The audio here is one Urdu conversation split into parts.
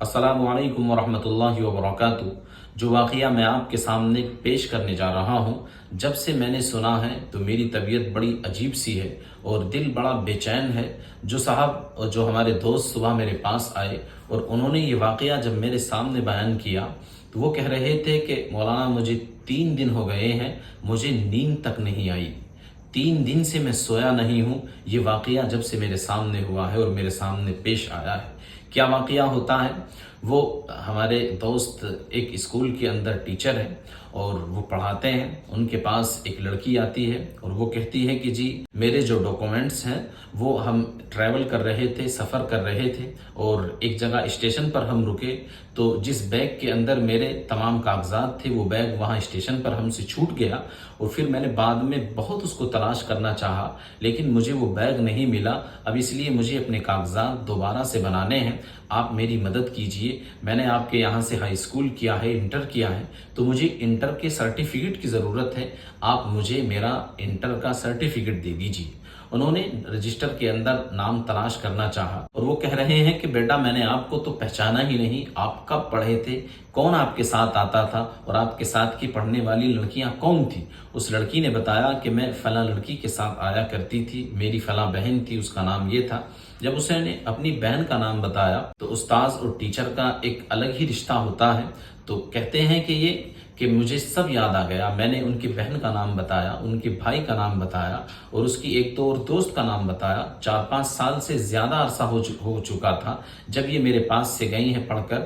السلام علیکم ورحمۃ اللہ وبرکاتہ۔ جو واقعہ میں آپ کے سامنے پیش کرنے جا رہا ہوں، جب سے میں نے سنا ہے تو میری طبیعت بڑی عجیب سی ہے اور دل بڑا بے چین ہے۔ جو صاحب اور جو ہمارے دوست صبح میرے پاس آئے اور انہوں نے یہ واقعہ جب میرے سامنے بیان کیا تو وہ کہہ رہے تھے کہ مولانا مجھے 3 دن ہو گئے ہیں، مجھے نیند تک نہیں آئی، 3 دن سے میں سویا نہیں ہوں۔ یہ واقعہ جب سے میرے سامنے ہوا ہے اور میرے سامنے پیش آیا ہے، کیا واقعہ ہوتا ہے؟ وہ ہمارے دوست ایک اسکول کے اندر ٹیچر ہیں اور وہ پڑھاتے ہیں۔ ان کے پاس ایک لڑکی آتی ہے اور وہ کہتی ہے کہ جی میرے جو ڈاکومنٹس ہیں وہ ہم ٹریول کر رہے تھے، سفر کر رہے تھے اور ایک جگہ اسٹیشن پر ہم رکے تو جس بیگ کے اندر میرے تمام کاغذات تھے وہ بیگ وہاں اسٹیشن پر ہم سے چھوٹ گیا اور پھر میں نے بعد میں بہت اس کو تلاش کرنا چاہا لیکن مجھے وہ بیگ نہیں ملا۔ اب اس لیے مجھے اپنے کاغذات دوبارہ سے بنانے ہیں، آپ میری مدد کیجئے۔ میں نے آپ کے یہاں سے ہائی اسکول کیا ہے، انٹر کیا ہے، تو مجھے انٹر کے سرٹیفکیٹ کی ضرورت ہے، آپ مجھے میرا انٹر کا سرٹیفکیٹ دے دیجئے۔ انہوں نے رجسٹر کے اندر نام تلاش کرنا چاہا اور وہ کہہ رہے ہیں کہ بیٹا میں نے آپ کو تو پہچانا ہی نہیں، آپ کب پڑھے تھے، کون آپ کے ساتھ آتا تھا اور آپ کے ساتھ کی پڑھنے والی لڑکیاں کون تھیں؟ اس لڑکی نے بتایا کہ میں فلاں لڑکی کے ساتھ آیا کرتی تھی، میری فلاں بہن تھی، اس کا نام یہ تھا۔ جب اس نے اپنی بہن کا نام بتایا تو استاذ اور ٹیچر کا ایک الگ ہی رشتہ ہوتا ہے، تو کہتے ہیں کہ مجھے سب یاد آ گیا۔ میں نے ان کی بہن کا نام بتایا، ان کے بھائی کا نام بتایا اور اس کی ایک دو اور دوست کا نام بتایا۔ 4-5 سال سے زیادہ عرصہ ہو چکا تھا جب یہ میرے پاس سے گئی ہیں پڑھ کر،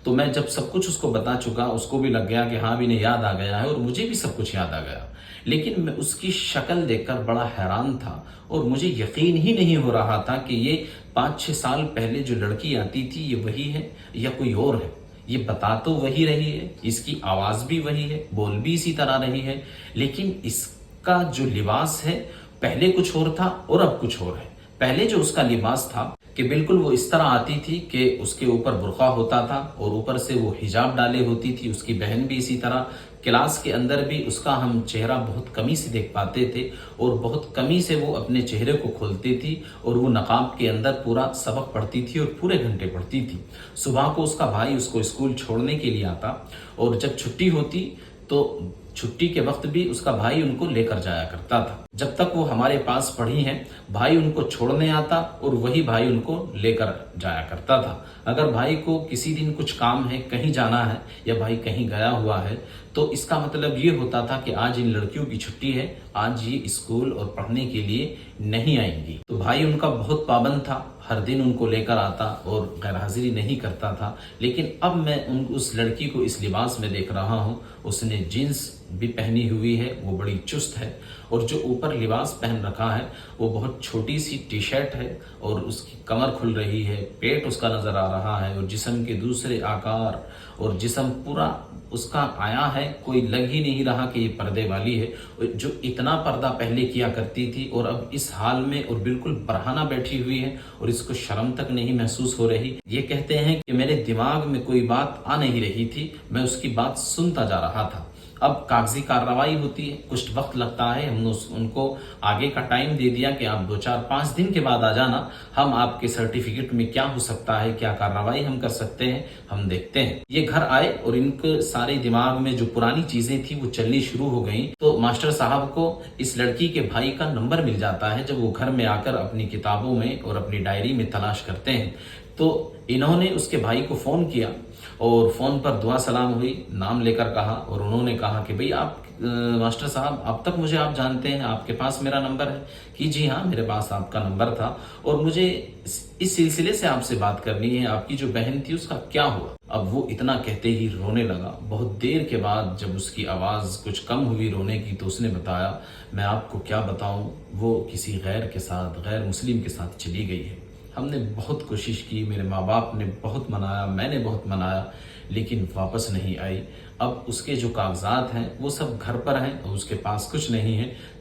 تو میں جب سب کچھ اس کو بتا چکا، اس کو بھی لگ گیا کہ ہاں بھی انہیں یاد آ گیا ہے اور مجھے بھی سب کچھ یاد آ گیا، لیکن میں اس کی شکل دیکھ کر بڑا حیران تھا اور مجھے یقین ہی نہیں ہو رہا تھا کہ یہ 5-6 سال پہلے جو لڑکی آتی تھی یہ وہی ہے یا کوئی اور ہے۔ یہ بتا تو وہی رہی ہے، اس کی آواز بھی وہی ہے، بول بھی اسی طرح رہی ہے، لیکن اس کا جو لباس ہے پہلے کچھ اور تھا اور اب کچھ اور ہے۔ پہلے جو اس کا لباس تھا کہ بالکل وہ اس طرح آتی تھی کہ اس کے اوپر برقع ہوتا تھا اور اوپر سے وہ حجاب ڈالے ہوتی تھی، اس کی بہن بھی اسی طرح۔ کلاس کے اندر بھی اس کا ہم چہرہ بہت کمی سے دیکھ پاتے تھے اور بہت کمی سے وہ اپنے چہرے کو کھولتی تھی اور وہ نقاب کے اندر پورا سبق پڑھتی تھی اور پورے گھنٹے پڑھتی تھی۔ صبح کو اس کا بھائی اس کو اسکول چھوڑنے کے لیے آتا اور جب چھٹی ہوتی تو چھٹی کے وقت بھی اس کا بھائی ان کو لے کر جایا کرتا تھا۔ جب تک وہ ہمارے پاس پڑھی ہیں بھائی ان کو چھوڑنے آتا اور وہی بھائی ان کو لے کر جایا کرتا تھا۔ اگر بھائی کو کسی دن کچھ کام ہے، کہیں جانا ہے یا بھائی کہیں گیا ہوا ہے تو اس کا مطلب یہ ہوتا تھا کہ آج ان لڑکیوں کی چھٹی ہے، آج یہ اسکول اور پڑھنے کے لیے نہیں آئیں گی۔ تو بھائی ان کا بہت پابند تھا، ہر دن ان کو لے کر آتا اور غیر حاضری نہیں کرتا تھا، لیکن اب میں اس لڑکی کو اس لباس میں دیکھ رہا ہوں۔ اس نے جینس بھی پہنی ہوئی ہے، وہ بڑی چست ہے اور جو اوپر لباس پہن رکھا ہے وہ بہت چھوٹی سی ٹی شرٹ ہے اور اس کی کمر کھل رہی ہے، پیٹ اس کا نظر آ رہا ہے اور جسم کے دوسرے آکار اور جسم پورا اس کا آیا ہے، کوئی لگ ہی نہیں رہا کہ یہ پردے والی ہے۔ جو اتنا پردہ پہلے کیا کرتی تھی اور اب اس حال میں اور بالکل برہنہ بیٹھی ہوئی ہے اور اس کو شرم تک نہیں محسوس ہو رہی۔ یہ کہتے ہیں کہ میرے دماغ میں کوئی بات آ نہیں رہی تھی، میں اس کی بات سنتا جا رہا تھا۔ اب کاغذی کارروائی ہوتی ہے، کچھ وقت لگتا ہے، ہم نے ان کو آگے کا ٹائم دے دیا کہ آپ 2-4-5 دن کے بعد آ جانا، ہم آپ کے سرٹیفکیٹ میں کیا ہو سکتا ہے، کیا کارروائی ہم کر سکتے ہیں، ہم دیکھتے ہیں۔ یہ گھر آئے اور ان کے سارے دماغ میں جو پرانی چیزیں تھیں وہ چلنی شروع ہو گئیں، تو ماسٹر صاحب کو اس لڑکی کے بھائی کا نمبر مل جاتا ہے جب وہ گھر میں آ کر اپنی کتابوں میں اور اپنی ڈائری میں تلاش کرتے ہیں۔ تو انہوں نے اس کے بھائی کو فون کیا اور فون پر دعا سلام ہوئی، نام لے کر کہا اور انہوں نے کہا کہ بھئی آپ ماسٹر صاحب اب تک مجھے آپ جانتے ہیں، آپ کے پاس میرا نمبر ہے؟ کہ جی ہاں میرے پاس آپ کا نمبر تھا اور مجھے اس سلسلے سے آپ سے بات کرنی ہے، آپ کی جو بہن تھی اس کا کیا ہوا؟ اب وہ اتنا کہتے ہی رونے لگا۔ بہت دیر کے بعد جب اس کی آواز کچھ کم ہوئی رونے کی تو اس نے بتایا میں آپ کو کیا بتاؤں، وہ کسی غیر کے ساتھ، غیر مسلم کے ساتھ چلی گئی ہے۔ ہم نے بہت کوشش کی، میرے ماں باپ نے بہت منایا، میں نے بہت منایا، لیکن واپس نہیں آئی۔ اب اس کے جو کاغذات ہیں وہ سب گھر پر ہیں اور اس کے پاس کچھ نہیں ہے،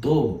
2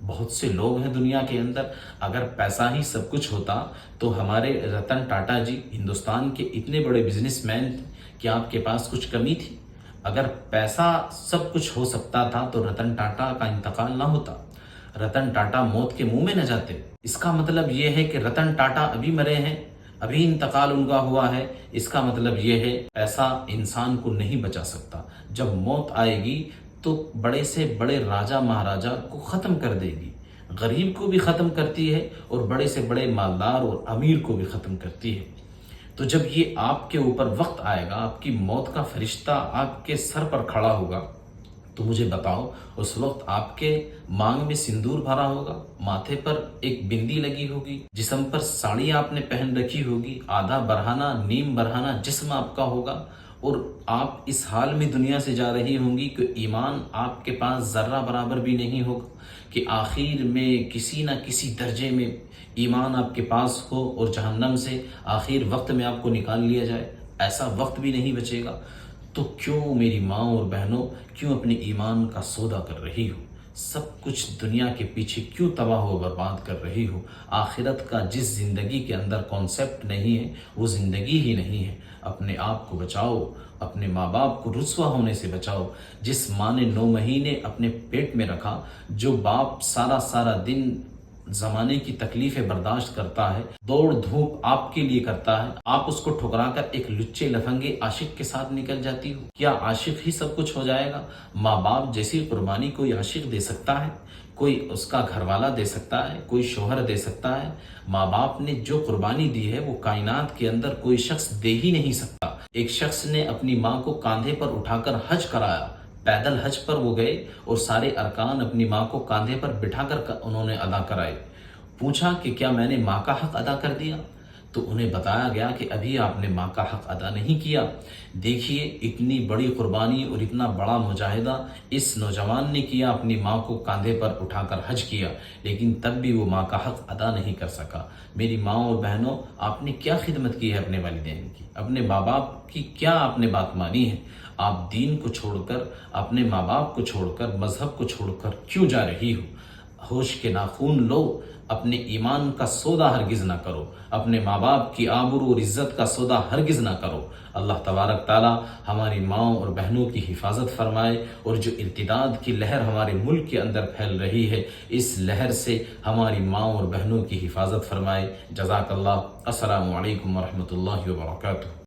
بہت سے لوگ ہیں دنیا کے اندر، اگر پیسہ ہی سب کچھ ہوتا تو ہمارے رتن ٹاٹا جی ہندوستان کے اتنے بڑے بزنس مین تھے کہ آپ کے پاس کچھ کمی تھی؟ اگر پیسہ سب کچھ ہو سکتا تھا تو رتن ٹاٹا کا انتقال نہ ہوتا، رتن ٹاٹا موت کے منہ میں نہ جاتے۔ اس کا مطلب یہ ہے کہ رتن ٹاٹا ابھی مرے ہیں، ابھی انتقال ان کا ہوا ہے، اس کا مطلب یہ ہے پیسہ انسان کو نہیں بچا سکتا۔ جب موت آئے گی تو بڑے سے بڑے راجا مہاراجا کو ختم کر دے گی، غریب کو بھی ختم کرتی ہے اور بڑے سے بڑے مالدار اور امیر کو بھی ختم کرتی ہے۔ تو جب یہ آپ کے اوپر وقت آئے گا، آپ کی موت کا فرشتہ آپ کے سر پر کھڑا ہوگا، تو مجھے بتاؤ اس وقت آپ کے مانگ میں سندور بھرا ہوگا، ماتھے پر ایک بندی لگی ہوگی، جسم پر ساڑی آپ نے پہن رکھی ہوگی، آدھا برہنہ نیم برہنہ جسم آپ کا ہوگا، اور آپ اس حال میں دنیا سے جا رہی ہوں گی کہ ایمان آپ کے پاس ذرہ برابر بھی نہیں ہوگا، کہ آخر میں کسی نہ کسی درجے میں ایمان آپ کے پاس ہو اور جہنم سے آخر وقت میں آپ کو نکال لیا جائے، ایسا وقت بھی نہیں بچے گا۔ تو کیوں میری ماں اور بہنوں، کیوں اپنے ایمان کا سودا کر رہی ہو؟ سب کچھ دنیا کے پیچھے کیوں تباہ و برباد کر رہی ہو؟ آخرت کا جس زندگی کے اندر کانسیپٹ نہیں ہے وہ زندگی ہی نہیں ہے۔ اپنے آپ کو بچاؤ، اپنے ماں باپ کو رسوا ہونے سے بچاؤ۔ جس ماں نے 9 مہینے اپنے پیٹ میں رکھا، جو باپ سارا دن زمانے کی تکلیفیں برداشت کرتا ہے، دوڑ دھوپ آپ کے لیے کرتا ہے، آپ اس کو ٹھکرا کر ایک لچے لفنگے عاشق کے ساتھ نکل جاتی ہو۔ کیا عاشق ہی سب کچھ ہو جائے گا؟ ماں باپ جیسی قربانی کوئی عاشق دے سکتا ہے؟ کوئی اس کا گھر والا دے سکتا ہے؟ کوئی شوہر دے سکتا ہے؟ ماں باپ نے جو قربانی دی ہے وہ کائنات کے اندر کوئی شخص دے ہی نہیں سکتا۔ ایک شخص نے اپنی ماں کو کاندھے پر اٹھا کر حج کرایا، پیدل حج پر وہ گئے اور سارے ارکان اپنی ماں کو کاندھے پر بٹھا کر انہوں نے ادا کرائے۔ پوچھا کہ کیا میں نے ماں کا حق ادا کر دیا؟ تو انہیں بتایا گیا کہ ابھی آپ نے ماں کا حق ادا نہیں کیا۔ دیکھیے اتنی بڑی قربانی اور اتنا بڑا مجاہدہ اس نوجوان نے کیا، اپنی ماں کو کاندھے پر اٹھا کر حج کیا، لیکن تب بھی وہ ماں کا حق ادا نہیں کر سکا۔ میری ماں اور بہنوں، آپ نے کیا خدمت کی ہے اپنے والدین کی؟ اپنے ماں باپ کی کیا آپ نے بات مانی ہے؟ آپ دین کو چھوڑ کر، اپنے ماں باپ کو چھوڑ کر، مذہب کو چھوڑ کر کیوں جا رہی ہو؟ ہوش کے ناخون لو، اپنے ایمان کا سودا ہرگز نہ کرو، اپنے ماں باپ کی آبرو اور عزت کا سودا ہرگز نہ کرو۔ اللہ تبارک تعالی ہماری ماں اور بہنوں کی حفاظت فرمائے، اور جو ارتداد کی لہر ہمارے ملک کے اندر پھیل رہی ہے، اس لہر سے ہماری ماں اور بہنوں کی حفاظت فرمائے۔ جزاک اللہ۔ السلام علیکم ورحمۃ اللہ وبرکاتہ۔